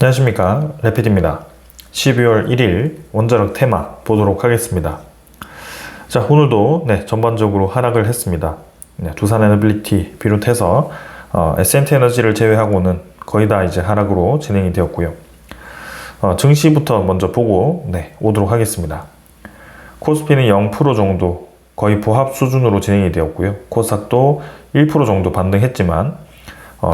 안녕하십니까, 래피드입니다. 12월 1일 원자력 테마 보도록 하겠습니다. 자, 오늘도 전반적으로 하락을 했습니다. 두산 에너빌리티 비롯해서 S&T 에너지를 제외하고는 거의 다 이제 하락으로 진행이 되었고요. 증시부터 먼저 보고 오도록 하겠습니다. 코스피는 0% 정도 거의 보합 수준으로 진행이 되었고요. 코스닥도 1% 정도 반등했지만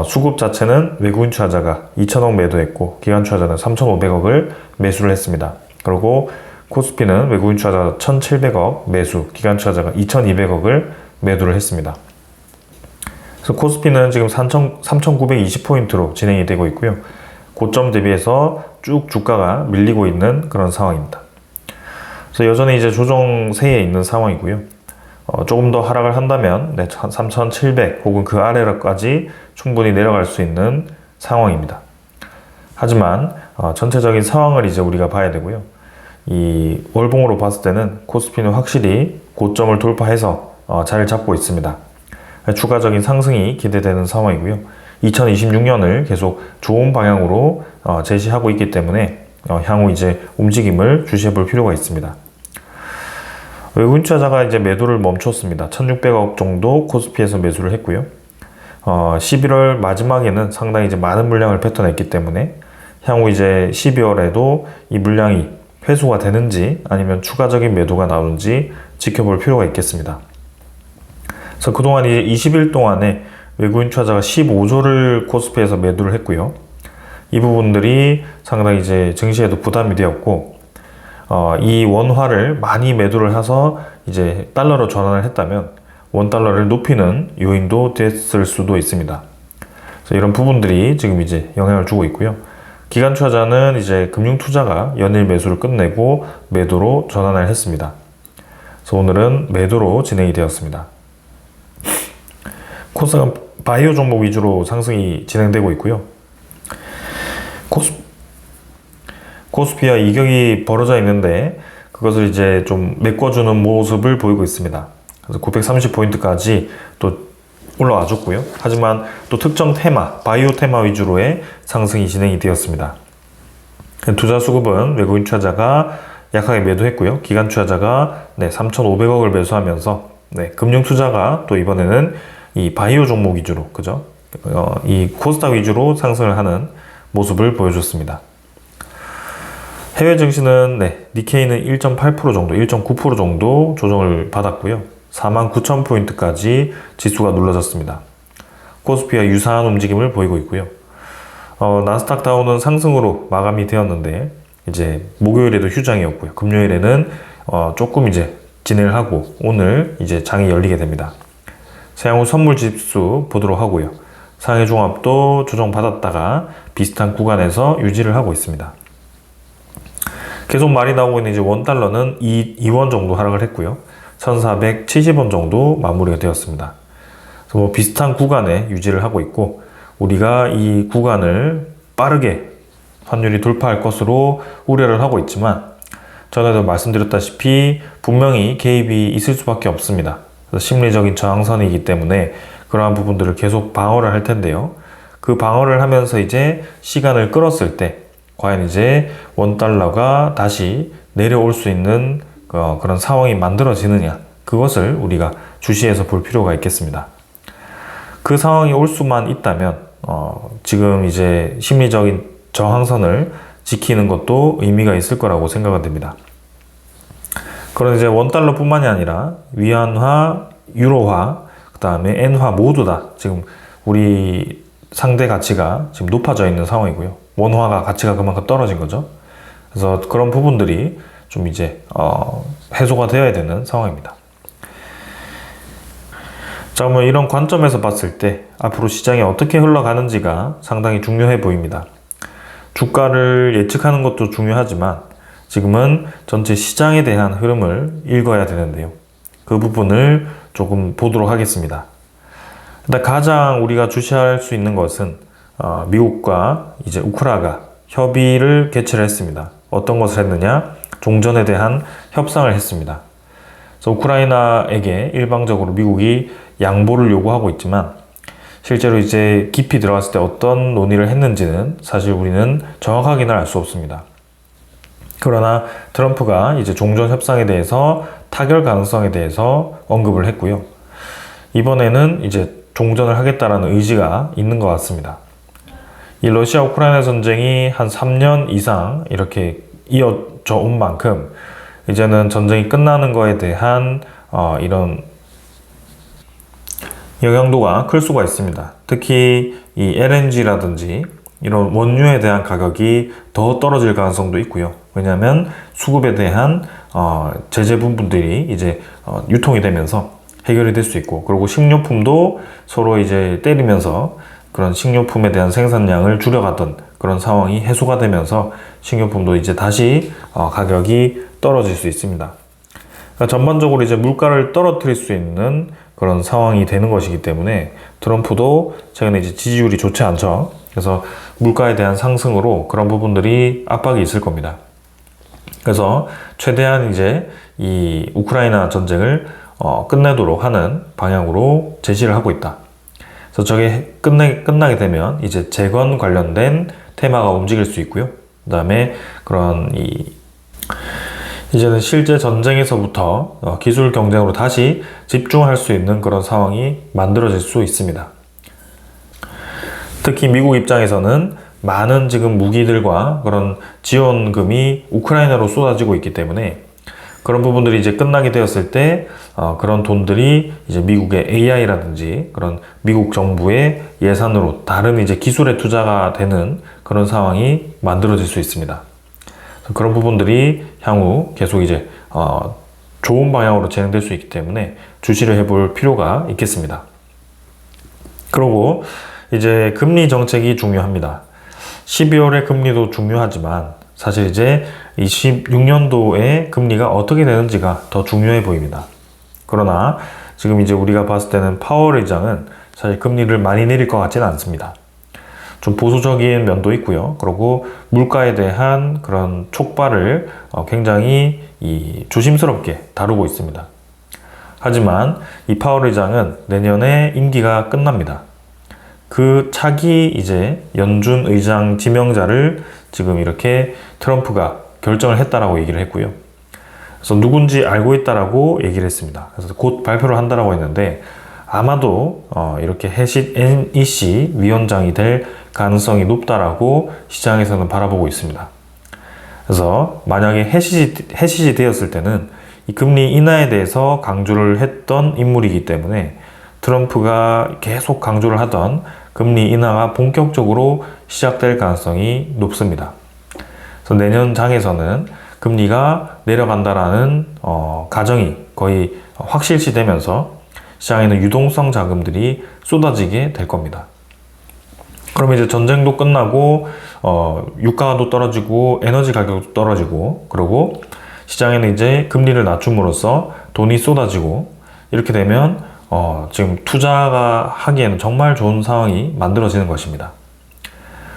수급 자체는 외국인 투자자가 2,000억 매도했고 기관 투자자는 3,500억을 매수를 했습니다. 그리고 코스피는 외국인 투자자가 1,700억 매수, 기관 투자자가 2,200억을 매도를 했습니다. 그래서 코스피는 지금 3,920포인트로 진행이 되고 있고요. 고점 대비해서 쭉 주가가 밀리고 있는 그런 상황입니다. 그래서 여전히 이제 조정세에 있는 상황이고요. 조금 더 하락을 한다면 3,700 혹은 그 아래로까지 충분히 내려갈 수 있는 상황입니다. 하지만 전체적인 상황을 이제 우리가 봐야 되고요. 이 월봉으로 봤을 때는 코스피는 확실히 고점을 돌파해서 자리를 잡고 있습니다. 추가적인 상승이 기대되는 상황이고요. 2026년을 계속 좋은 방향으로 제시하고 있기 때문에 향후 이제 움직임을 주시해 볼 필요가 있습니다. 외국인 투자자가 이제 매도를 멈췄습니다. 1,600억 정도 코스피에서 매수를 했고요. 11월 마지막에는 상당히 이제 많은 물량을 뱉어냈기 때문에 향후 이제 12월에도 이 물량이 회수가 되는지 아니면 추가적인 매도가 나오는지 지켜볼 필요가 있겠습니다. 그래서 그동안 이제 20일 동안에 외국인 투자자가 15조를 코스피에서 매도를 했고요. 이 부분들이 상당히 이제 증시에도 부담이 되었고, 이 원화를 많이 매도를 해서 이제 달러로 전환을 했다면 원달러를 높이는 요인도 됐을 수도 있습니다. 그래서 이런 부분들이 지금 이제 영향을 주고 있고요. 기관 투자자는 이제 금융 투자가 연일 매수를 끝내고 매도로 전환을 했습니다. 그래서 오늘은 매도로 진행이 되었습니다. 코스닥은 바이오 종목 위주로 상승이 진행되고 있고요. 코스피와 이격이 벌어져 있는데 그것을 이제 좀 메꿔주는 모습을 보이고 있습니다. 그래서 930포인트까지 또 올라와 줬고요. 하지만 또 특정 테마, 바이오 테마 위주로의 상승이 진행이 되었습니다. 투자 수급은 외국인 투자자가 약하게 매도했고요. 기관 투자자가 3,500억을 매수하면서 금융 투자가 또 이번에는 이 바이오 종목 위주로, 그죠? 이 코스닥 위주로 상승을 하는 모습을 보여줬습니다. 해외 증시는 니케이는 1.8% 정도, 1.9% 정도 조정을 받았고요. 49,000포인트까지 지수가 눌러졌습니다. 코스피와 유사한 움직임을 보이고 있고요. 나스닥 다우는 상승으로 마감이 되었는데 이제 목요일에도 휴장이었고요. 금요일에는 조금 이제 진행을 하고 오늘 이제 장이 열리게 됩니다. 세양호 선물 지수 보도록 하고요. 상해 종합도 조정받았다가 비슷한 구간에서 유지를 하고 있습니다. 계속 말이 나오고 있는 이제 원달러는 2원 정도 하락을 했고요. 1,470원 정도 마무리가 되었습니다. 그래서 뭐 비슷한 구간에 유지를 하고 있고 우리가 이 구간을 빠르게 환율이 돌파할 것으로 우려를 하고 있지만 전에도 말씀드렸다시피 분명히 개입이 있을 수밖에 없습니다. 그래서 심리적인 저항선이기 때문에 그러한 부분들을 계속 방어를 할 텐데요. 그 방어를 하면서 이제 시간을 끌었을 때 과연 이제 원달러가 다시 내려올 수 있는 그런 상황이 만들어지느냐, 그것을 우리가 주시해서 볼 필요가 있겠습니다. 그 상황이 올 수만 있다면 지금 이제 심리적인 저항선을 지키는 것도 의미가 있을 거라고 생각은 됩니다. 그런 이제 원달러뿐만이 아니라 위안화, 유로화, 그 다음에 엔화 모두 다 지금 우리 상대 가치가 지금 높아져 있는 상황이고요. 원화가 가치가 그만큼 떨어진 거죠. 그래서 그런 부분들이 좀 이제 해소가 되어야 되는 상황입니다. 자, 그러면 이런 관점에서 봤을 때 앞으로 시장이 어떻게 흘러가는지가 상당히 중요해 보입니다. 주가를 예측하는 것도 중요하지만 지금은 전체 시장에 대한 흐름을 읽어야 되는데요. 그 부분을 조금 보도록 하겠습니다. 일단 가장 우리가 주시할 수 있는 것은 미국과 이제 우크라이나가 협의를 개최를 했습니다. 어떤 것을 했느냐? 종전에 대한 협상을 했습니다. 그래서 우크라이나에게 일방적으로 미국이 양보를 요구하고 있지만 실제로 이제 깊이 들어갔을 때 어떤 논의를 했는지는 사실 우리는 정확하게는 알 수 없습니다. 그러나 트럼프가 이제 종전 협상에 대해서 타결 가능성에 대해서 언급을 했고요. 이번에는 이제 종전을 하겠다라는 의지가 있는 것 같습니다. 이 러시아 우크라이나 전쟁이 한 3년 이상 이렇게 이어져 온 만큼 이제는 전쟁이 끝나는 거에 대한 이런 영향도가 클 수가 있습니다. 특히 이 LNG라든지 이런 원유에 대한 가격이 더 떨어질 가능성도 있고요. 왜냐하면 수급에 대한 제재 부분들이 이제 유통이 되면서 해결이 될 수 있고, 그리고 식료품도 서로 이제 때리면서 그런 식료품에 대한 생산량을 줄여가던 그런 상황이 해소가 되면서 식료품도 이제 다시 가격이 떨어질 수 있습니다. 그러니까 전반적으로 이제 물가를 떨어뜨릴 수 있는 그런 상황이 되는 것이기 때문에 트럼프도 최근에 이제 지지율이 좋지 않죠. 그래서 물가에 대한 상승으로 그런 부분들이 압박이 있을 겁니다. 그래서 최대한 이제 이 우크라이나 전쟁을 끝내도록 하는 방향으로 제시를 하고 있다. 그래서 저게 끝나게 되면 이제 재건 관련된 테마가 움직일 수 있고요. 그 다음에 그런 이제는 실제 전쟁에서부터 기술 경쟁으로 다시 집중할 수 있는 그런 상황이 만들어질 수 있습니다. 특히 미국 입장에서는 많은 지금 무기들과 그런 지원금이 우크라이나로 쏟아지고 있기 때문에 그런 부분들이 이제 끝나게 되었을 때 그런 돈들이 이제 미국의 AI라든지 그런 미국 정부의 예산으로 다른 이제 기술에 투자가 되는 그런 상황이 만들어질 수 있습니다. 그런 부분들이 향후 계속 이제 좋은 방향으로 진행될 수 있기 때문에 주시를 해볼 필요가 있겠습니다. 그리고 이제 금리 정책이 중요합니다. 12월의 금리도 중요하지만 사실 이제 26년도에 금리가 어떻게 되는지가 더 중요해 보입니다. 그러나 지금 이제 우리가 봤을 때는 파월 의장은 사실 금리를 많이 내릴 것 같지는 않습니다. 좀 보수적인 면도 있고요. 그리고 물가에 대한 그런 촉발을 굉장히 조심스럽게 다루고 있습니다. 하지만 이 파월 의장은 내년에 임기가 끝납니다. 그 차기 이제 연준 의장 지명자를 지금 이렇게 트럼프가 결정을 했다라고 얘기를 했고요. 그래서 누군지 알고 있다라고 얘기를 했습니다. 그래서 곧 발표를 한다라고 했는데 아마도 이렇게 해시 NEC 위원장이 될 가능성이 높다라고 시장에서는 바라보고 있습니다. 그래서 만약에 해시시 되었을 때는 이 금리 인하에 대해서 강조를 했던 인물이기 때문에 트럼프가 계속 강조를 하던 금리 인하가 본격적으로 시작될 가능성이 높습니다. 그래서 내년 장에서는 금리가 내려간다라는 가정이 거의 확실시 되면서 시장에는 유동성 자금들이 쏟아지게 될 겁니다. 그러면 이제 전쟁도 끝나고 유가도 떨어지고 에너지 가격도 떨어지고, 그리고 시장에는 이제 금리를 낮춤으로써 돈이 쏟아지고, 이렇게 되면 지금 투자가 하기에는 정말 좋은 상황이 만들어지는 것입니다.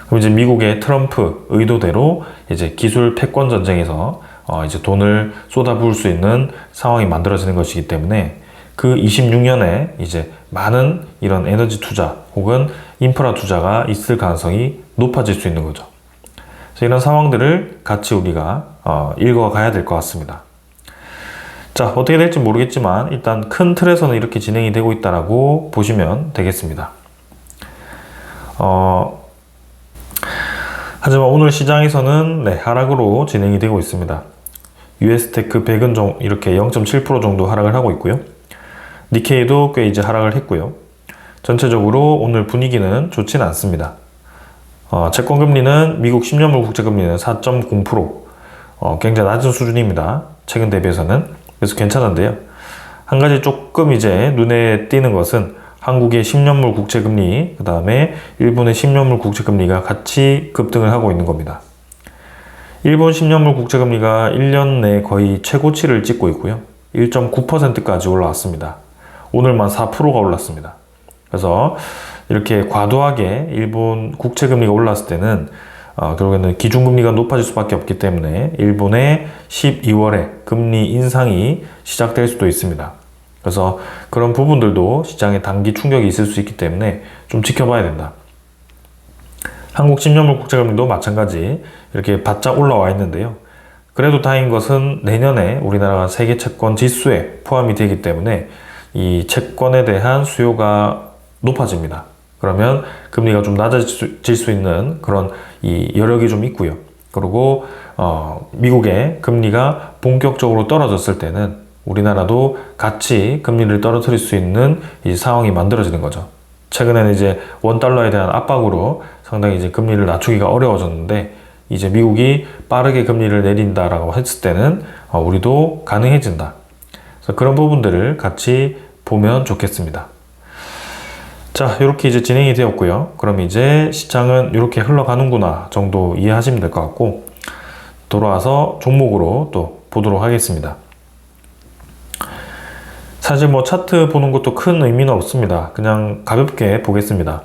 그럼 이제 미국의 트럼프 의도대로 이제 기술 패권 전쟁에서 이제 돈을 쏟아부을 수 있는 상황이 만들어지는 것이기 때문에 그 26년에 이제 많은 이런 에너지 투자 혹은 인프라 투자가 있을 가능성이 높아질 수 있는 거죠. 그래서 이런 상황들을 같이 우리가 읽어가야 될 것 같습니다. 자, 어떻게 될지 모르겠지만 일단 큰 틀에서는 이렇게 진행이 되고 있다라고 보시면 되겠습니다. 하지만 오늘 시장에서는 하락으로 진행이 되고 있습니다. US테크 100은 이렇게 0.7% 정도 하락을 하고 있고요. 니케이도 꽤 이제 하락을 했고요. 전체적으로 오늘 분위기는 좋지는 않습니다. 채권금리는 미국 10년물 국채금리는 4.0%, 굉장히 낮은 수준입니다. 최근 대비해서는. 그래서 괜찮은데요. 한 가지 조금 이제 눈에 띄는 것은 한국의 10년물 국채금리, 그 다음에 일본의 10년물 국채금리가 같이 급등을 하고 있는 겁니다. 일본 10년물 국채금리가 1년 내 거의 최고치를 찍고 있고요. 1.9%까지 올라왔습니다. 오늘만 4%가 올랐습니다. 그래서 이렇게 과도하게 일본 국채금리가 올랐을 때는 결국에는 기준금리가 높아질 수밖에 없기 때문에 일본의 12월에 금리 인상이 시작될 수도 있습니다. 그래서 그런 부분들도 시장에 단기 충격이 있을 수 있기 때문에 좀 지켜봐야 된다. 한국 10년물 국제금리도 마찬가지 이렇게 바짝 올라와 있는데요. 그래도 다행인 것은 내년에 우리나라가 세계 채권 지수에 포함이 되기 때문에 이 채권에 대한 수요가 높아집니다. 그러면 금리가 좀 낮아질 수 있는 그런 이 여력이 좀 있고요. 그리고 미국의 금리가 본격적으로 떨어졌을 때는 우리나라도 같이 금리를 떨어뜨릴 수 있는 이 상황이 만들어지는 거죠. 최근에는 이제 원달러에 대한 압박으로 상당히 이제 금리를 낮추기가 어려워졌는데 이제 미국이 빠르게 금리를 내린다라고 했을 때는 우리도 가능해진다. 그래서 그런 부분들을 같이 보면 좋겠습니다. 자, 이렇게 이제 진행이 되었고요. 그럼 이제 시장은 이렇게 흘러가는구나 정도 이해하시면 될 것 같고, 돌아와서 종목으로 또 보도록 하겠습니다. 사실 뭐 차트 보는 것도 큰 의미는 없습니다. 그냥 가볍게 보겠습니다.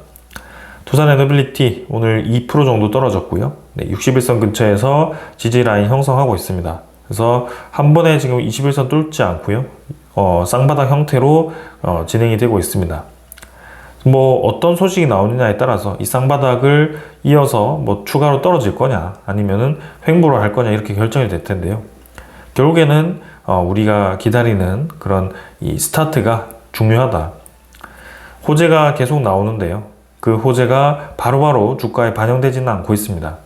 두산에너빌리티 오늘 2% 정도 떨어졌고요. 네, 61선 근처에서 지지라인 형성하고 있습니다. 그래서 한 번에 지금 21선 뚫지 않고요. 쌍바닥 형태로 진행이 되고 있습니다. 뭐 어떤 소식이 나오느냐에 따라서 이 쌍바닥을 이어서 뭐 추가로 떨어질 거냐 아니면은 횡보를 할 거냐 이렇게 결정이 될 텐데요. 결국에는 우리가 기다리는 그런 이 스타트가 중요하다. 호재가 계속 나오는데요. 그 호재가 바로바로 주가에 반영되지는 않고 있습니다.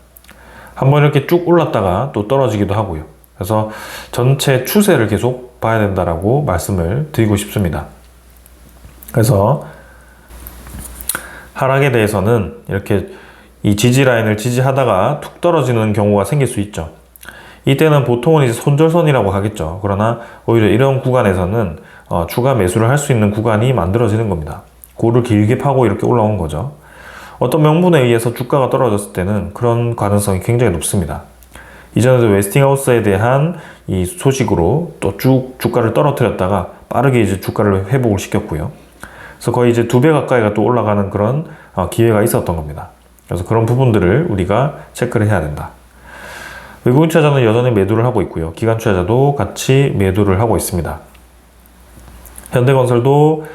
한번 이렇게 쭉 올랐다가 또 떨어지기도 하고요. 그래서 전체 추세를 계속 봐야 된다라고 말씀을 드리고 싶습니다. 그래서 하락에 대해서는 이렇게 이 지지라인을 지지하다가 툭 떨어지는 경우가 생길 수 있죠. 이때는 보통은 이제 손절선이라고 하겠죠. 그러나 오히려 이런 구간에서는 추가 매수를 할 수 있는 구간이 만들어지는 겁니다. 고를 길게 파고 이렇게 올라온 거죠. 어떤 명분에 의해서 주가가 떨어졌을 때는 그런 가능성이 굉장히 높습니다. 이전에도 웨스팅하우스에 대한 이 소식으로 또 쭉 주가를 떨어뜨렸다가 빠르게 이제 주가를 회복을 시켰고요. 그래서 거의 이제 2배 가까이가 또 올라가는 그런 기회가 있었던 겁니다. 그래서 그런 부분들을 우리가 체크를 해야 된다. 외국인 투자자는 여전히 매도를 하고 있고요. 기관 투자자도 같이 매도를 하고 있습니다. 현대건설도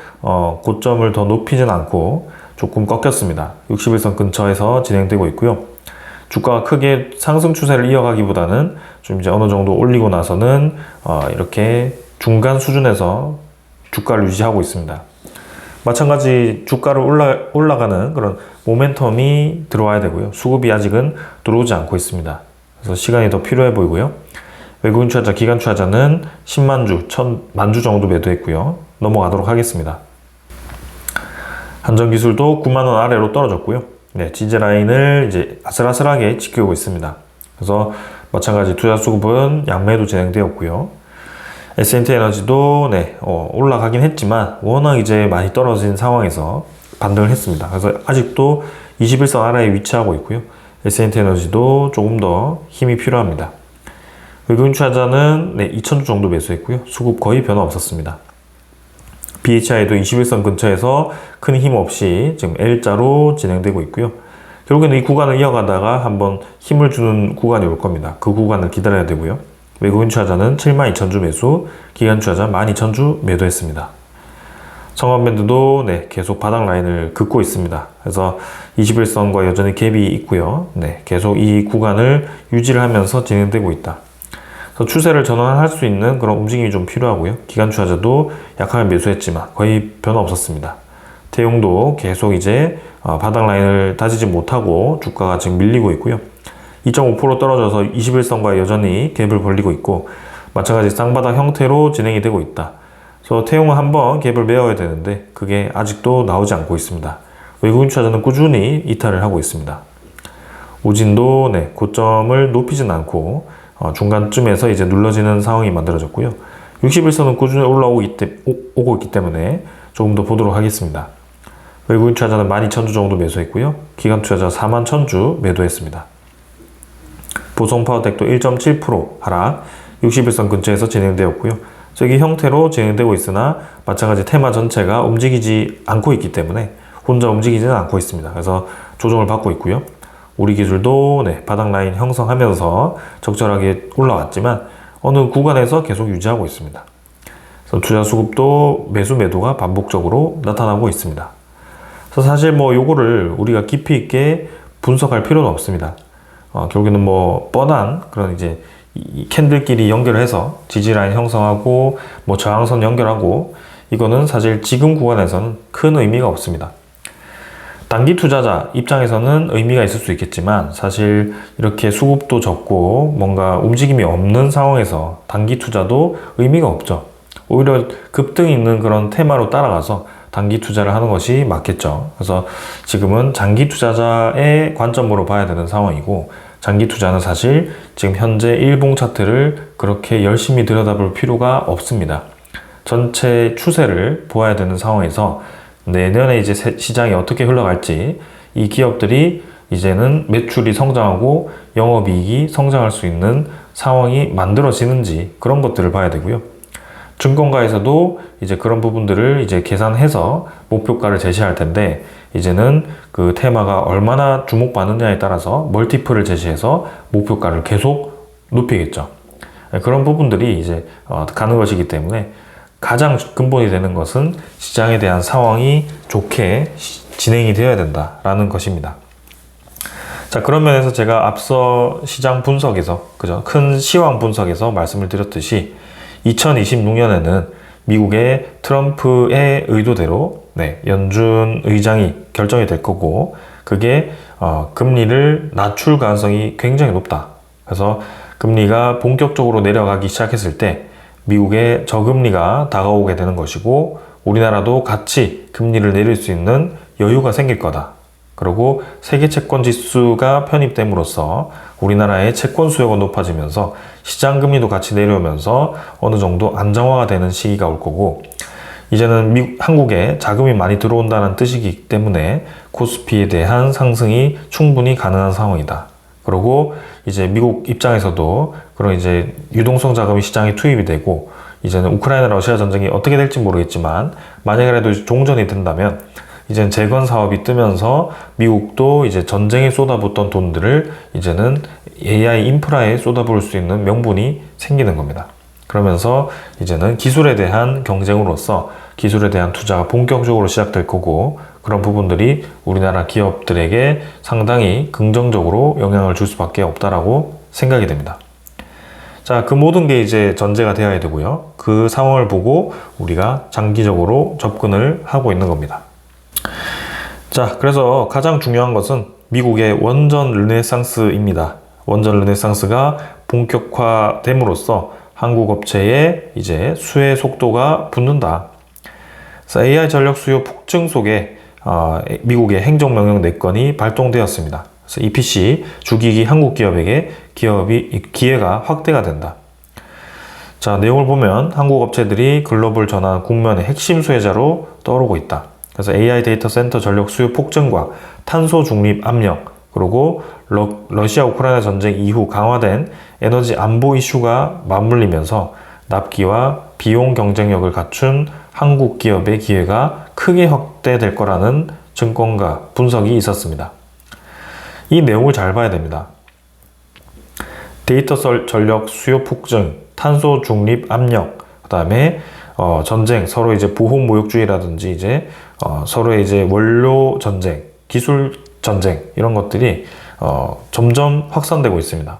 고점을 더 높이진 않고 조금 꺾였습니다. 61선 근처에서 진행되고 있고요. 주가가 크게 상승 추세를 이어가기보다는 좀 이제 어느 정도 올리고 나서는 이렇게 중간 수준에서 주가를 유지하고 있습니다. 마찬가지 주가를 올라가는 그런 모멘텀이 들어와야 되고요. 수급이 아직은 들어오지 않고 있습니다. 그래서 시간이 더 필요해 보이고요. 외국인 투자자, 기관 투자자는 10만 주, 1000만 주 정도 매도했고요. 넘어가도록 하겠습니다. 한전기술도 9만 원 아래로 떨어졌고요. 네, 지지 라인을 이제 아슬아슬하게 지키고 있습니다. 그래서 마찬가지 투자 수급은 양매도 진행되었고요. S&T에너지도 네, 올라가긴 했지만 워낙 이제 많이 떨어진 상황에서 반등을 했습니다. 그래서 아직도 21선 아래에 위치하고 있고요. S&T에너지도 조금 더 힘이 필요합니다. 외국인 투자자는 네, 2,000주 정도 매수했고요. 수급 거의 변화 없었습니다. BHI도 21선 근처에서 큰 힘 없이 지금 L자로 진행되고 있고요. 결국에는 이 구간을 이어가다가 한번 힘을 주는 구간이 올 겁니다. 그 구간을 기다려야 되고요. 외국인 투자자는 72,000주 매수, 기관 투자자 12,000주 매도했습니다. 성원밴드도 네, 계속 바닥 라인을 긋고 있습니다. 그래서 21선과 여전히 갭이 있고요. 네, 계속 이 구간을 유지를 하면서 진행되고 있다. 그래서 추세를 전환할 수 있는 그런 움직임이 좀 필요하고요. 기관 투자자도 약하게 매수했지만 거의 변화 없었습니다. 태용도 계속 이제 바닥 라인을 다지지 못하고 주가가 지금 밀리고 있고요. 2.5% 떨어져서 21선과 여전히 갭을 벌리고 있고 마찬가지 쌍바닥 형태로 진행이 되고 있다. 그래서 태용은 한번 갭을 메워야 되는데 그게 아직도 나오지 않고 있습니다. 외국인 투자자는 꾸준히 이탈을 하고 있습니다. 우진도 네, 고점을 높이진 않고 중간쯤에서 이제 눌러지는 상황이 만들어졌고요. 61선은 꾸준히 오고 있기 때문에 조금 더 보도록 하겠습니다. 외국인 투자자는 12,000주 정도 매수했고요. 기관 투자자 41,000주 매도했습니다. 보성파워텍도 1.7% 하락, 61선 근처에서 진행되었고요. 저기 형태로 진행되고 있으나 마찬가지 테마 전체가 움직이지 않고 있기 때문에 혼자 움직이지는 않고 있습니다. 그래서 조정을 받고 있고요. 우리 기술도 네, 바닥 라인 형성하면서 적절하게 올라왔지만 어느 구간에서 계속 유지하고 있습니다. 그래서 투자 수급도 매수 매도가 반복적으로 나타나고 있습니다. 그래서 사실 뭐 요거를 우리가 깊이 있게 분석할 필요는 없습니다. 결국에는 뭐 뻔한 그런 이제 이 캔들끼리 연결해서 지지라인 형성하고 뭐 저항선 연결하고 이거는 사실 지금 구간에서는 큰 의미가 없습니다. 단기 투자자 입장에서는 의미가 있을 수 있겠지만 사실 이렇게 수급도 적고 뭔가 움직임이 없는 상황에서 단기 투자도 의미가 없죠. 오히려 급등이 있는 그런 테마로 따라가서 단기 투자를 하는 것이 맞겠죠. 그래서 지금은 장기 투자자의 관점으로 봐야 되는 상황이고, 장기 투자는 사실 지금 현재 일봉 차트를 그렇게 열심히 들여다볼 필요가 없습니다. 전체 추세를 보아야 되는 상황에서 내년에 이제 시장이 어떻게 흘러갈지, 이 기업들이 이제는 매출이 성장하고 영업이익이 성장할 수 있는 상황이 만들어지는지 그런 것들을 봐야 되고요. 증권가에서도 이제 그런 부분들을 이제 계산해서 목표가를 제시할 텐데, 이제는 그 테마가 얼마나 주목받느냐에 따라서 멀티플을 제시해서 목표가를 계속 높이겠죠. 그런 부분들이 이제 가는 것이기 때문에 가장 근본이 되는 것은 시장에 대한 상황이 좋게 진행이 되어야 된다라는 것입니다. 자, 그런 면에서 제가 앞서 시장 분석에서, 큰 시황 분석에서 말씀을 드렸듯이 2026년에는 미국의 트럼프의 의도대로 연준 의장이 결정이 될 거고, 그게 금리를 낮출 가능성이 굉장히 높다. 그래서 금리가 본격적으로 내려가기 시작했을 때 미국의 저금리가 다가오게 되는 것이고, 우리나라도 같이 금리를 내릴 수 있는 여유가 생길 거다. 그리고 세계 채권 지수가 편입됨으로써 우리나라의 채권 수요가 높아지면서 시장 금리도 같이 내려오면서 어느 정도 안정화가 되는 시기가 올 거고, 이제는 한국에 자금이 많이 들어온다는 뜻이기 때문에 코스피에 대한 상승이 충분히 가능한 상황이다. 그리고 이제 미국 입장에서도 그런 이제 유동성 자금이 시장에 투입이 되고, 이제는 우크라이나 러시아 전쟁이 어떻게 될지 모르겠지만 만약이라도 종전이 된다면 이제는 재건 사업이 뜨면서 미국도 이제 전쟁에 쏟아붓던 돈들을 이제는 AI 인프라에 쏟아부을 수 있는 명분이 생기는 겁니다. 그러면서 이제는 기술에 대한 경쟁으로서 기술에 대한 투자가 본격적으로 시작될 거고, 그런 부분들이 우리나라 기업들에게 상당히 긍정적으로 영향을 줄 수밖에 없다라고 생각이 됩니다. 자, 그 모든 게 이제 전제가 되어야 되고요. 그 상황을 보고 우리가 장기적으로 접근을 하고 있는 겁니다. 자, 그래서 가장 중요한 것은 미국의 원전 르네상스입니다. 원전 르네상스가 본격화됨으로써 한국 업체의 이제 수혜 속도가 붙는다. 그래서 AI 전력 수요 폭증 속에 미국의 행정명령 4건이 발동되었습니다. 그래서 EPC 주기기 한국 기업에게 기회가 확대가 된다. 자, 내용을 보면 한국 업체들이 글로벌 전환 국면의 핵심 수혜자로 떠오르고 있다. 그래서 AI 데이터 센터 전력 수요 폭증과 탄소 중립 압력, 그리고 러시아 우크라이나 전쟁 이후 강화된 에너지 안보 이슈가 맞물리면서 납기와 비용 경쟁력을 갖춘 한국 기업의 기회가 크게 확대될 거라는 증권가 분석이 있었습니다. 이 내용을 잘 봐야 됩니다. 데이터 전력 수요 폭증, 탄소 중립 압력, 그 다음에 전쟁, 서로 이제 보호 무역주의라든지 이제 서로의 이제 원료 전쟁, 기술 전쟁, 이런 것들이 점점 확산되고 있습니다.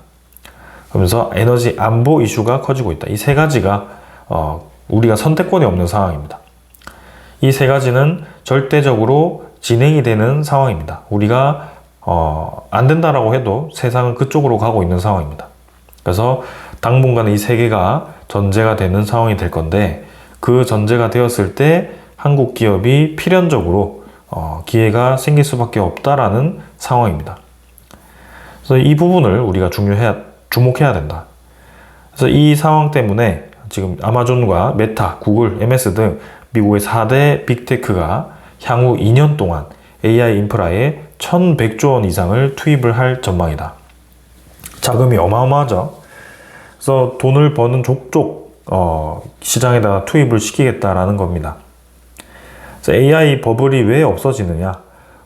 그러면서 에너지 안보 이슈가 커지고 있다. 이 세 가지가 우리가 선택권이 없는 상황입니다. 이 세 가지는 절대적으로 진행이 되는 상황입니다. 우리가 안 된다라고 해도 세상은 그쪽으로 가고 있는 상황입니다. 그래서 당분간 이 세 개가 전제가 되는 상황이 될 건데, 그 전제가 되었을 때 한국 기업이 필연적으로 기회가 생길 수밖에 없다라는 상황입니다. 그래서 이 부분을 우리가 주목해야 된다. 그래서 이 상황 때문에 지금 아마존과 메타, 구글, MS 등 미국의 4대 빅테크가 향후 2년 동안 AI 인프라에 1,100조 원 이상을 투입을 할 전망이다. 자금이 어마어마하죠. 그래서 돈을 버는 족족 시장에다가 투입을 시키겠다라는 겁니다. 그래서 AI 버블이 왜 없어지느냐?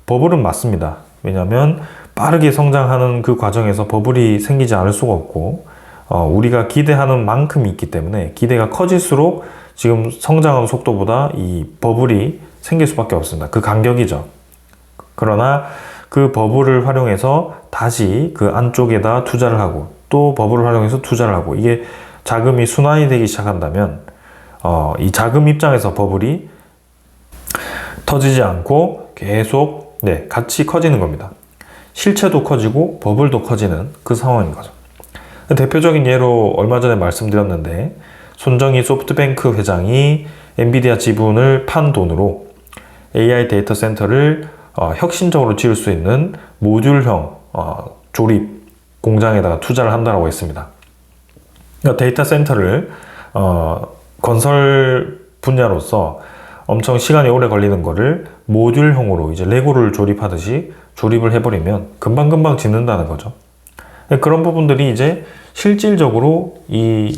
버블은 맞습니다. 왜냐하면 빠르게 성장하는 그 과정에서 버블이 생기지 않을 수가 없고, 우리가 기대하는 만큼이 있기 때문에 기대가 커질수록 지금 성장하는 속도보다 이 버블이 생길 수밖에 없습니다. 그 간격이죠. 그러나 그 버블을 활용해서 다시 그 안쪽에다 투자를 하고 또 버블을 활용해서 투자를 하고 이게 자금이 순환이 되기 시작한다면 이 자금 입장에서 버블이 터지지 않고 계속 같이 커지는 겁니다. 실체도 커지고 버블도 커지는 그 상황인 거죠. 대표적인 예로 얼마 전에 말씀드렸는데 손정희 소프트뱅크 회장이 엔비디아 지분을 판 돈으로 AI 데이터 센터를 혁신적으로 지을 수 있는 모듈형 조립 공장에다가 투자를 한다고 했습니다. 그러니까 데이터 센터를 건설 분야로서 엄청 시간이 오래 걸리는 거를 모듈형으로 이제 레고를 조립하듯이 조립을 해버리면 금방금방 짓는다는 거죠. 그런 부분들이 이제 실질적으로 이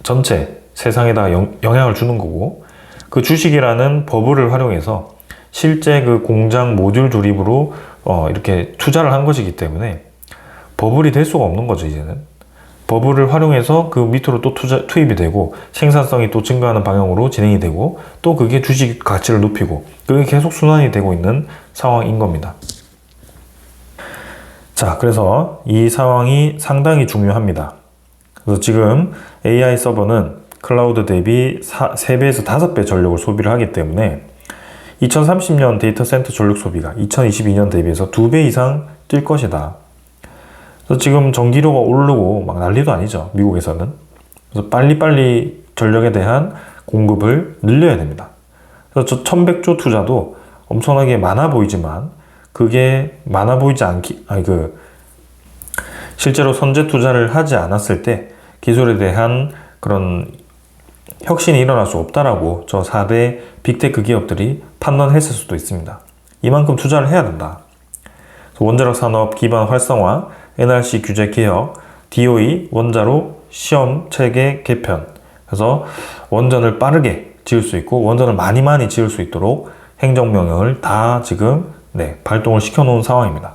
전체 세상에다 영향을 주는 거고, 그 주식이라는 버블을 활용해서 실제 그 공장 모듈 조립으로 이렇게 투자를 한 것이기 때문에 버블이 될 수가 없는 거죠. 이제는 버블을 활용해서 그 밑으로 또 투입이 되고 생산성이 또 증가하는 방향으로 진행이 되고 또 그게 주식 가치를 높이고 그게 계속 순환이 되고 있는 상황인 겁니다. 자, 그래서 이 상황이 상당히 중요합니다. 그래서 지금 AI 서버는 클라우드 대비 3배에서 5배 전력을 소비를 하기 때문에 2030년 데이터 센터 전력 소비가 2022년 대비해서 2배 이상 뛸 것이다. 그래서 지금 전기료가 오르고 막 난리도 아니죠. 미국에서는. 그래서 빨리빨리 전력에 대한 공급을 늘려야 됩니다. 그래서 저 1100조 투자도 엄청나게 많아 보이지만 그게 많아 보이지 실제로 선제 투자를 하지 않았을 때 기술에 대한 그런 혁신이 일어날 수 없다라고 저 4대 빅테크 기업들이 판단했을 수도 있습니다. 이만큼 투자를 해야 된다. 원자력 산업 기반 활성화, NRC 규제 개혁, DOE 원자로 시험 체계 개편. 그래서 원전을 빠르게 지을 수 있고 원전을 많이 지을 수 있도록 행정명령을 다 지금 발동을 시켜놓은 상황입니다.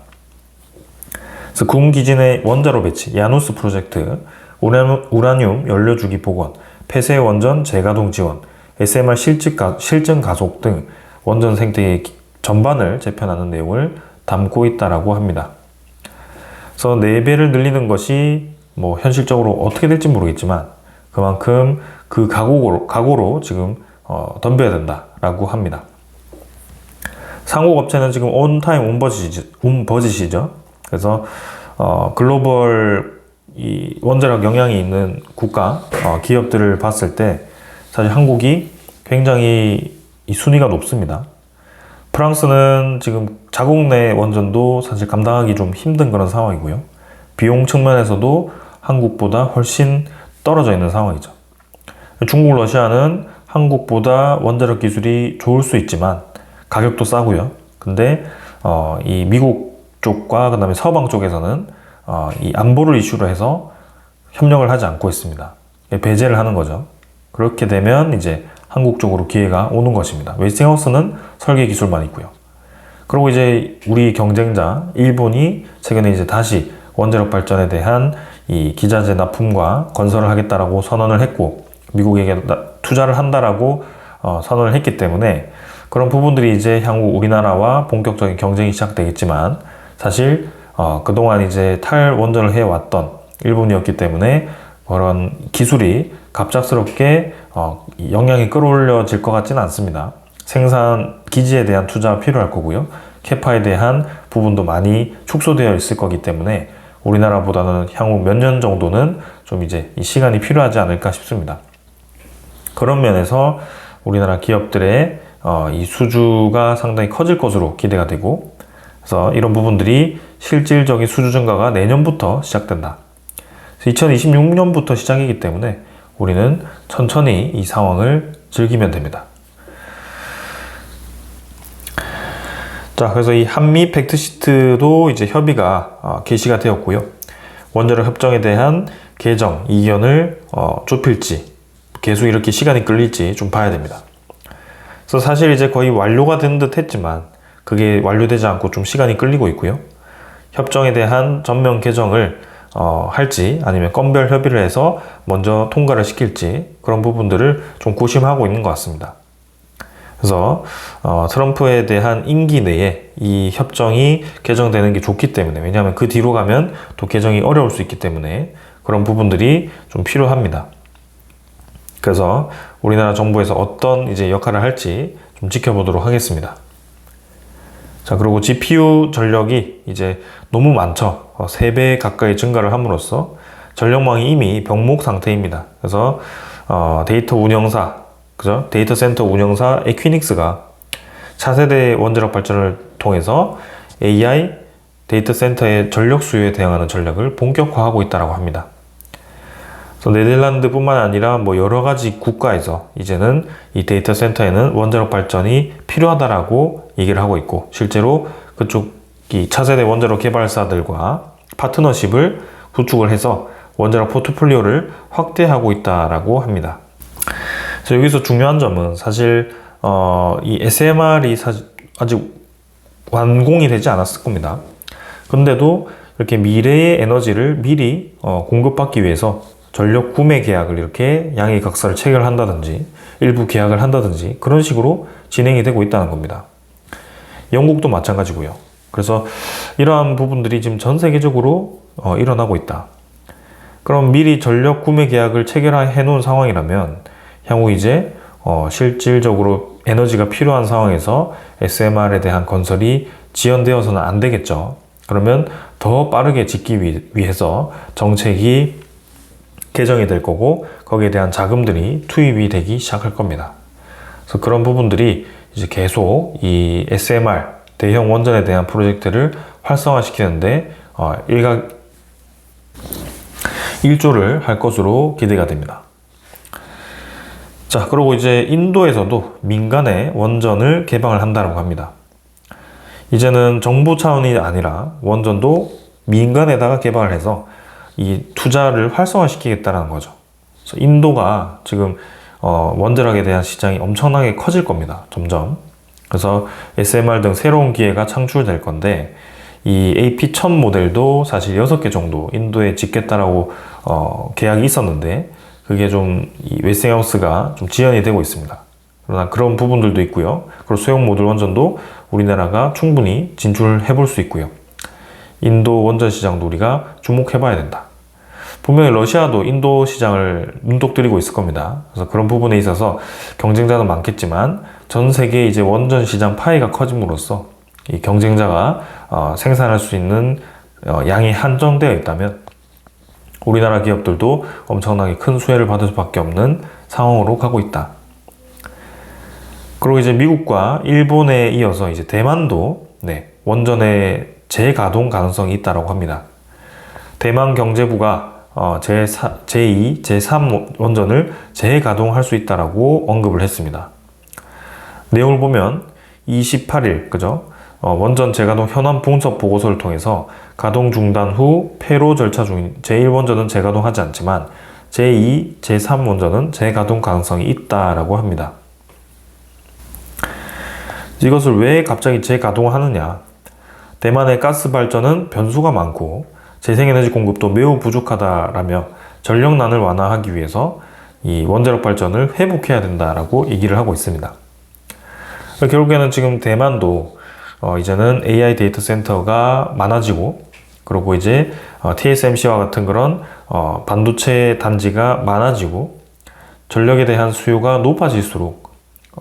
그래서 군 기진의 원자로 배치, 야누스 프로젝트, 우라늄 연료주기 복원, 폐쇄 원전 재가동 지원, SMR 실증 가속 등 원전 생태계 전반을 재편하는 내용을 담고 있다라고 합니다. 그래서 4배를 늘리는 것이 뭐 현실적으로 어떻게 될지 모르겠지만 그만큼 그 각오로 지금 덤벼야 된다라고 합니다. 상호업체는 지금 온타임 온버짓이죠. 그래서 글로벌 이 원자력 영향이 있는 국가 기업들을 봤을 때 사실 한국이 굉장히 이 순위가 높습니다. 프랑스는 지금 자국 내 원전도 사실 감당하기 좀 힘든 그런 상황이고요. 비용 측면에서도 한국보다 훨씬 떨어져 있는 상황이죠. 중국, 러시아는 한국보다 원자력 기술이 좋을 수 있지만 가격도 싸고요. 근데 이 미국 쪽과 그다음에 서방 쪽에서는 이 안보를 이슈로 해서 협력을 하지 않고 있습니다. 배제를 하는 거죠. 그렇게 되면 이제 한국 쪽으로 기회가 오는 것입니다. 웨스팅하우스는 설계 기술만 있고요. 그리고 이제 우리 경쟁자 일본이 최근에 이제 다시 원자력 발전에 대한 이 기자재 납품과 건설을 하겠다라고 선언을 했고 미국에게 투자를 한다라고 선언을 했기 때문에 그런 부분들이 이제 향후 우리나라와 본격적인 경쟁이 시작되겠지만 사실 그동안 이제 탈원전을 해왔던 일본이었기 때문에 그런 기술이 갑작스럽게 영향이 끌어올려질 것 같지는 않습니다. 생산 기지에 대한 투자가 필요할 거고요. 캐파에 대한 부분도 많이 축소되어 있을 거기 때문에 우리나라보다는 향후 몇 년 정도는 좀 이제 이 시간이 필요하지 않을까 싶습니다. 그런 면에서 우리나라 기업들의 이 수주가 상당히 커질 것으로 기대가 되고 그래서 이런 부분들이 실질적인 수주 증가가 내년부터 시작된다. 2026년부터 시작이기 때문에 우리는 천천히 이 상황을 즐기면 됩니다. 자, 그래서 이 한미 팩트시트도 이제 협의가 개시가 되었고요. 원자력 협정에 대한 개정 이견을 좁힐지 계속 이렇게 시간이 끌릴지 좀 봐야 됩니다. 그래서 사실 이제 거의 완료가 된 듯 했지만 그게 완료되지 않고 좀 시간이 끌리고 있고요. 협정에 대한 전면 개정을 할지 아니면 건별 협의를 해서 먼저 통과를 시킬지 그런 부분들을 좀 고심하고 있는 것 같습니다. 그래서 트럼프에 대한 임기 내에 이 협정이 개정되는 게 좋기 때문에, 왜냐하면 그 뒤로 가면 또 개정이 어려울 수 있기 때문에 그런 부분들이 좀 필요합니다. 그래서 우리나라 정부에서 어떤 이제 역할을 할지 좀 지켜보도록 하겠습니다. 자, 그리고 GPU 전력이 이제 너무 많죠. 3배 가까이 증가를 함으로써 전력망이 이미 병목 상태입니다. 그래서 데이터 운영사, 그죠? 데이터 센터 운영사 에퀴닉스가 차세대 원자력 발전을 통해서 AI 데이터 센터의 전력 수요에 대응하는 전략을 본격화하고 있다고 합니다. 그래서 네덜란드뿐만 아니라 뭐 여러 가지 국가에서 이제는 이 데이터 센터에는 원자력 발전이 필요하다라고 얘기를 하고 있고, 실제로 그쪽 이 차세대 원자력 개발사들과 파트너십을 구축을 해서 원자력 포트폴리오를 확대하고 있다라고 합니다. 그래서 여기서 중요한 점은 사실 이 SMR이 아직 완공이 되지 않았을 겁니다. 근데도 이렇게 미래의 에너지를 미리 공급받기 위해서 전력 구매 계약을 이렇게 양해각서를 체결한다든지 일부 계약을 한다든지 그런 식으로 진행이 되고 있다는 겁니다. 영국도 마찬가지고요. 그래서 이러한 부분들이 지금 전 세계적으로 일어나고 있다. 그럼 미리 전력 구매 계약을 체결해 놓은 상황이라면 향후 이제 실질적으로 에너지가 필요한 상황에서 SMR에 대한 건설이 지연되어서는 안 되겠죠. 그러면 더 빠르게 짓기 위해서 정책이 개정이 될 거고, 거기에 대한 자금들이 투입이 되기 시작할 겁니다. 그래서 그런 부분들이 이제 계속 이 SMR 대형 원전에 대한 프로젝트를 활성화시키는데 일조를 할 것으로 기대가 됩니다. 자, 그리고 이제 인도에서도 민간의 원전을 개방을 한다고 합니다. 이제는 정부 차원이 아니라 원전도 민간에다가 개방을 해서 이 투자를 활성화시키겠다는 거죠. 그래서 인도가 지금 원자력에 대한 시장이 엄청나게 커질 겁니다. 점점. 그래서 SMR 등 새로운 기회가 창출될 건데, 이 AP1000 모델도 사실 6개 정도 인도에 짓겠다라고 계약이 있었는데, 그게 좀 이 웨스팅하우스가 좀 지연이 되고 있습니다. 그러나 그런 부분들도 있고요. 그리고 소형 모듈 원전도 우리나라가 충분히 진출해 볼 수 있고요. 인도 원전 시장도 우리가 주목해 봐야 된다. 분명히 러시아도 인도 시장을 눈독 들이고 있을 겁니다. 그래서 그런 부분에 있어서 경쟁자는 많겠지만 전 세계 이제 원전 시장 파이가 커짐으로써 이 경쟁자가 생산할 수 있는 양이 한정되어 있다면 우리나라 기업들도 엄청나게 큰 수혜를 받을 수밖에 없는 상황으로 가고 있다. 그리고 이제 미국과 일본에 이어서 이제 대만도 원전의 재가동 가능성이 있다고 합니다. 대만 경제부가 제2, 제3 원전을 재가동할 수 있다고 언급을 했습니다. 내용을 보면 28일, 그죠? 원전 재가동 현황 분석 보고서를 통해서 가동 중단 후 폐로 절차 중인 제1원전은 재가동하지 않지만 제2, 제3 원전은 재가동 가능성이 있다라고 합니다. 이것을 왜 갑자기 재가동하느냐? 대만의 가스 발전은 변수가 많고 재생에너지 공급도 매우 부족하다라며 전력난을 완화하기 위해서 이 원자력 발전을 회복해야 된다라고 얘기를 하고 있습니다. 결국에는 지금 대만도 이제는 AI 데이터 센터가 많아지고, 그리고 이제 TSMC와 같은 그런 반도체 단지가 많아지고 전력에 대한 수요가 높아질수록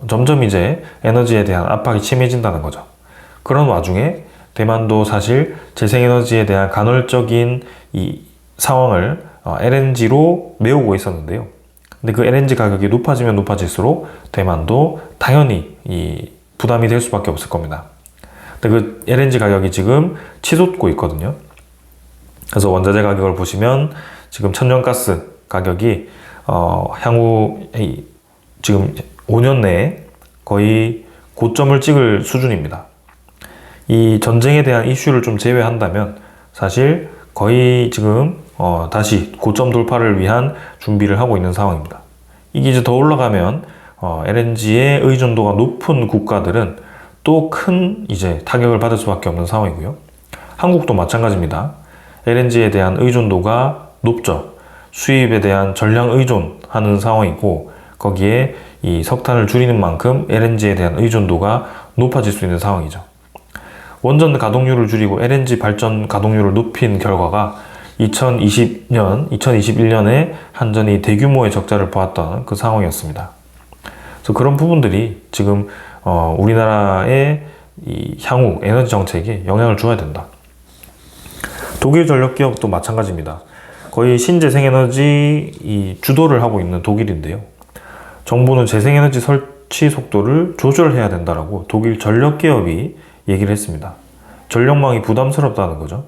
점점 이제 에너지에 대한 압박이 심해진다는 거죠. 그런 와중에 대만도 사실 재생에너지에 대한 간헐적인 이 상황을 LNG로 메우고 있었는데요. 근데 그 LNG 가격이 높아지면 높아질수록 대만도 당연히 이 부담이 될 수밖에 없을 겁니다. 근데 그 LNG 가격이 지금 치솟고 있거든요. 그래서 원자재 가격을 보시면 지금 천연가스 가격이 향후 지금 5년 내에 거의 고점을 찍을 수준입니다. 이 전쟁에 대한 이슈를 좀 제외한다면 사실 거의 지금 다시 고점 돌파를 위한 준비를 하고 있는 상황입니다. 이게 이제 더 올라가면 LNG의 의존도가 높은 국가들은 또 큰 이제 타격을 받을 수밖에 없는 상황이고요. 한국도 마찬가지입니다. LNG에 대한 의존도가 높죠. 수입에 대한 전량 의존하는 상황이고, 거기에 이 석탄을 줄이는 만큼 LNG에 대한 의존도가 높아질 수 있는 상황이죠. 원전 가동률을 줄이고 LNG 발전 가동률을 높인 결과가 2021년에 한전이 대규모의 적자를 보았던 그 상황이었습니다. 그래서 그런 부분들이 지금 우리나라의 이 향후 에너지 정책에 영향을 줘야 된다. 독일 전력 기업도 마찬가지입니다. 거의 신재생에너지 이 주도를 하고 있는 독일인데요. 정부는 재생에너지 설치 속도를 조절해야 된다라고 독일 전력 기업이 얘기를 했습니다. 전력망이 부담스럽다는 거죠.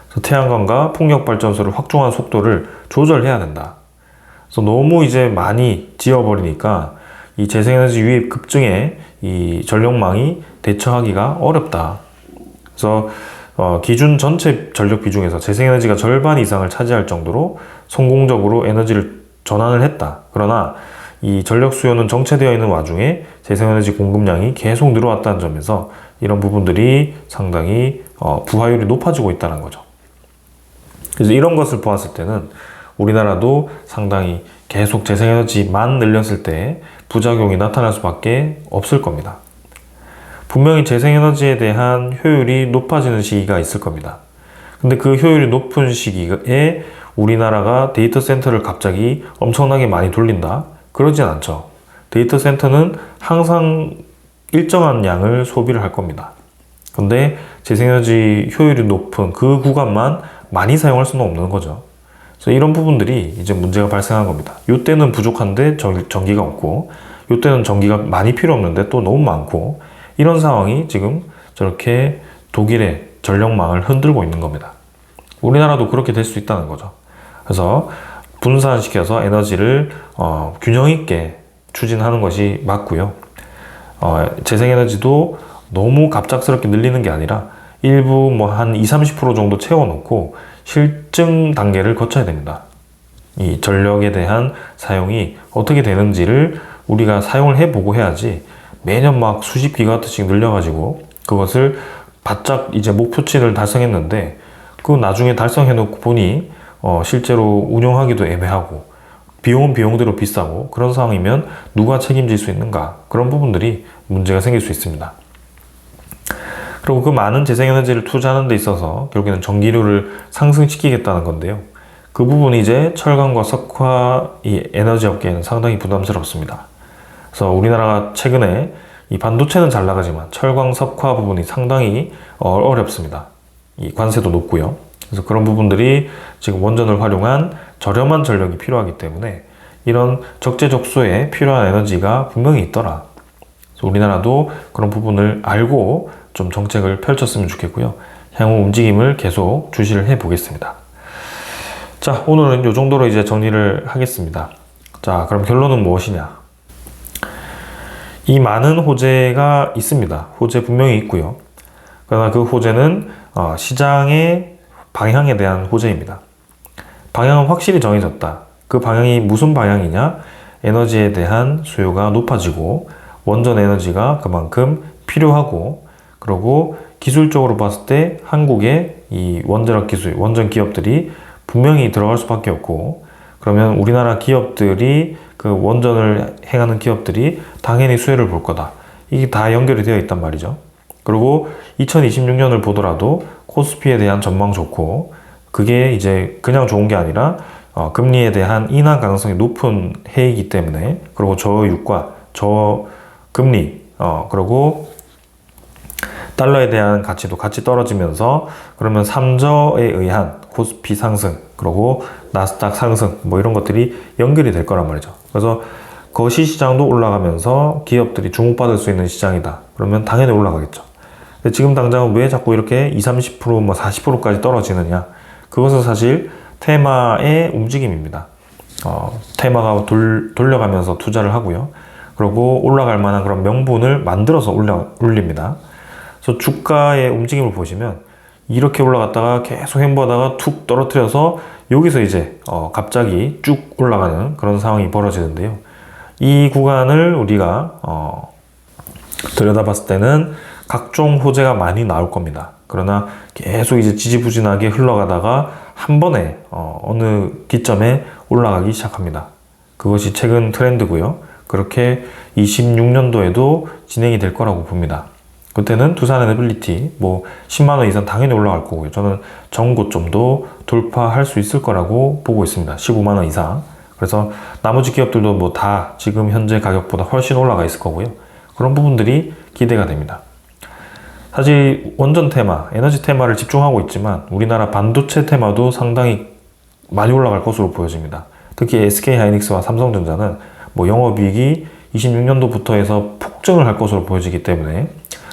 그래서 태양광과 풍력발전소를 확충하는 속도를 조절해야 된다. 그래서 너무 이제 많이 지어버리니까 이 재생에너지 유입 급증에 이 전력망이 대처하기가 어렵다. 그래서 기준 전체 전력 비중에서 재생에너지가 절반 이상을 차지할 정도로 성공적으로 에너지를 전환을 했다. 그러나 이 전력 수요는 정체되어 있는 와중에 재생에너지 공급량이 계속 늘어왔다는 점에서 이런 부분들이 상당히 부하율이 높아지고 있다는 거죠. 그래서 이런 것을 보았을 때는 우리나라도 상당히 계속 재생에너지만 늘렸을 때 부작용이 나타날 수밖에 없을 겁니다. 분명히 재생에너지에 대한 효율이 높아지는 시기가 있을 겁니다. 근데 그 효율이 높은 시기에 우리나라가 데이터 센터를 갑자기 엄청나게 많이 돌린다? 그러진 않죠. 데이터 센터는 항상 일정한 양을 소비를 할 겁니다. 근데 재생에너지 효율이 높은 그 구간만 많이 사용할 수는 없는 거죠. 그래서 이런 부분들이 이제 문제가 발생한 겁니다. 이때는 부족한데 전기가 없고, 이때는 전기가 많이 필요 없는데 또 너무 많고, 이런 상황이 지금 저렇게 독일의 전력망을 흔들고 있는 겁니다. 우리나라도 그렇게 될 수 있다는 거죠. 그래서 분산시켜서 에너지를 균형 있게 추진하는 것이 맞고요. 재생에너지도 너무 갑작스럽게 늘리는 게 아니라 일부 뭐 한 20-30% 정도 채워놓고 실증 단계를 거쳐야 됩니다. 이 전력에 대한 사용이 어떻게 되는지를 우리가 사용을 해보고 해야지 매년 막 수십 기가와트씩 늘려가지고 그것을 바짝 이제 목표치를 달성했는데 그 나중에 달성해놓고 보니 실제로 운영하기도 애매하고 비용은 비용대로 비싸고 그런 상황이면 누가 책임질 수 있는가, 그런 부분들이 문제가 생길 수 있습니다. 그리고 그 많은 재생에너지를 투자하는 데 있어서 결국에는 전기료를 상승시키겠다는 건데요. 그 부분이 이제 철강과 석화 이 에너지 업계에는 상당히 부담스럽습니다. 그래서 우리나라가 최근에 이 반도체는 잘 나가지만 철강, 석화 부분이 상당히 어렵습니다. 이 관세도 높고요. 그래서 그런 부분들이 지금 원전을 활용한 저렴한 전력이 필요하기 때문에 이런 적재적소에 필요한 에너지가 분명히 있더라. 그래서 우리나라도 그런 부분을 알고 좀 정책을 펼쳤으면 좋겠고요. 향후 움직임을 계속 주시를 해 보겠습니다. 자, 오늘은 이 정도로 이제 정리를 하겠습니다. 자, 그럼 결론은 무엇이냐? 이 많은 호재가 있습니다. 호재 분명히 있고요. 그러나 그 호재는 시장의 방향에 대한 호재입니다. 방향은 확실히 정해졌다. 그 방향이 무슨 방향이냐? 에너지에 대한 수요가 높아지고 원전 에너지가 그만큼 필요하고, 그리고 기술적으로 봤을 때 한국의 이 원자력 기술, 원전 기업들이 분명히 들어갈 수밖에 없고, 그러면 우리나라 기업들이 그 원전을 행하는 기업들이 당연히 수혜를 볼 거다. 이게 다 연결이 되어 있단 말이죠. 그리고 2026년을 보더라도 코스피에 대한 전망 좋고, 그게 이제 그냥 좋은 게 아니라 금리에 대한 인하 가능성이 높은 해이기 때문에, 그리고 저유가, 저금리, 그리고 달러에 대한 가치도 같이 떨어지면서, 그러면 3저에 의한 코스피 상승, 그리고 나스닥 상승, 뭐 이런 것들이 연결이 될 거란 말이죠. 그래서 거시 시장도 올라가면서 기업들이 주목받을 수 있는 시장이다. 그러면 당연히 올라가겠죠. 근데 지금 당장은 왜 자꾸 이렇게 20, 30%, 뭐 40%까지 떨어지느냐? 그것은 사실 테마의 움직임입니다. 테마가 돌려가면서 투자를 하고요. 그리고 올라갈 만한 그런 명분을 만들어서 올립니다. 그래서 주가의 움직임을 보시면 이렇게 올라갔다가 계속 횡보하다가 툭 떨어뜨려서 여기서 이제 갑자기 쭉 올라가는 그런 상황이 벌어지는데요. 이 구간을 우리가 들여다봤을 때는 각종 호재가 많이 나올 겁니다. 그러나 계속 이제 지지부진하게 흘러가다가 한 번에 어느 기점에 올라가기 시작합니다. 그것이 최근 트렌드고요. 그렇게 26년도에도 진행이 될 거라고 봅니다. 그때는 두산 에너빌리티 뭐 10만 원 이상 당연히 올라갈 거고요. 저는 전고점도 돌파할 수 있을 거라고 보고 있습니다. 15만 원 이상. 그래서 나머지 기업들도 뭐 다 지금 현재 가격보다 훨씬 올라가 있을 거고요. 그런 부분들이 기대가 됩니다. 사실 원전 테마, 에너지 테마를 집중하고 있지만 우리나라 반도체 테마도 상당히 많이 올라갈 것으로 보여집니다. 특히 SK하이닉스와 삼성전자는 뭐 영업이익이 26년도부터 해서 폭증을 할 것으로 보여지기 때문에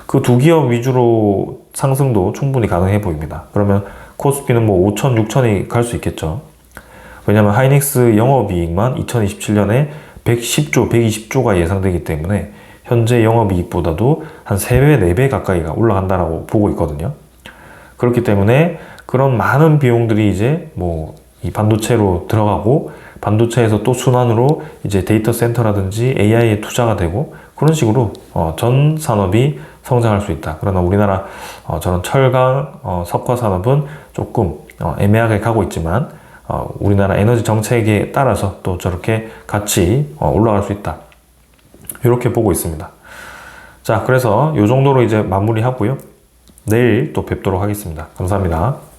그 두 기업 위주로 상승도 충분히 가능해 보입니다. 그러면 코스피는 뭐 5천, 6천이 갈 수 있겠죠. 왜냐하면 하이닉스 영업이익만 2027년에 110조, 120조가 예상되기 때문에 현재 영업이익보다도 한 3배, 4배 가까이가 올라간다라고 보고 있거든요. 그렇기 때문에 그런 많은 비용들이 이제 뭐 이 반도체로 들어가고 반도체에서 또 순환으로 이제 데이터 센터라든지 AI에 투자가 되고 그런 식으로 전 산업이 성장할 수 있다. 그러나 우리나라 저런 철강, 석화 산업은 조금 애매하게 가고 있지만 우리나라 에너지 정책에 따라서 또 저렇게 같이 올라갈 수 있다. 이렇게 보고 있습니다. 자, 그래서 이 정도로 이제 마무리하고요. 내일 또 뵙도록 하겠습니다. 감사합니다.